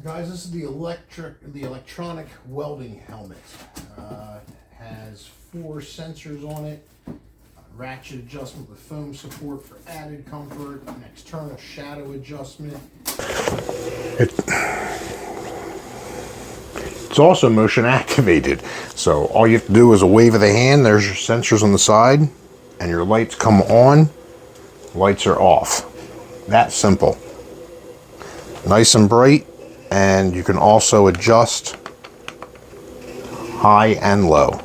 Guys, this is the electronic welding helmet. Has 4 sensors on it, ratchet adjustment with foam support for added comfort, an external shadow adjustment. It's also motion activated, so all you have to do is a wave of the hand. There's your sensors on the side, and your lights come on, lights are off. That simple. Nice and bright, and you can also adjust high and low.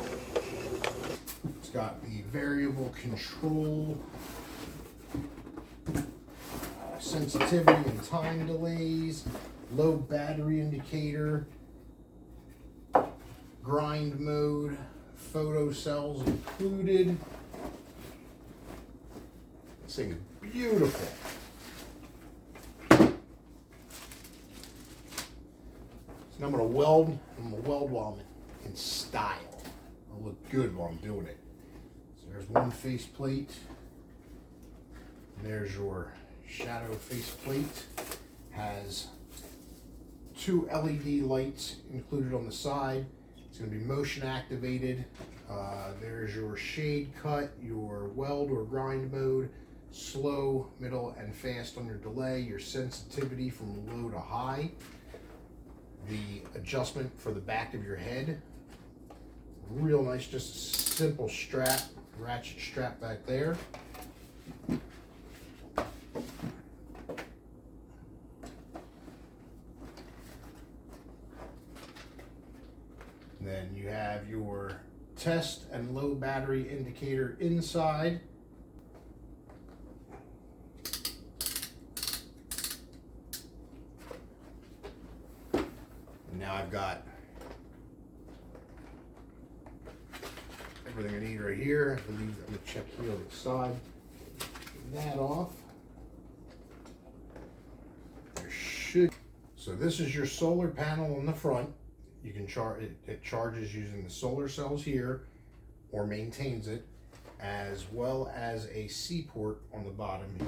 It's got the variable control, sensitivity and time delays, low battery indicator, grind mode, photo cells included. This thing is beautiful. So I'm gonna weld. I'm gonna weld while I'm in style. I'll look good while I'm doing it. So there's one face plate. And there's your shadow face plate. Has 2 LED lights included on the side. It's going to be motion activated. There's your shade cut, your weld or grind mode, slow, middle, and fast on your delay, your sensitivity from low to high, the adjustment for the back of your head. Real nice, just a simple strap, ratchet strap back there. Then you have your test and low battery indicator inside. And now I've got everything I need right here. I believe I'm going to check here on the side. Get that off. There should. So this is your solar panel on the front. You can charge it. It charges using the solar cells here, or maintains it, as well as a C port on the bottom here.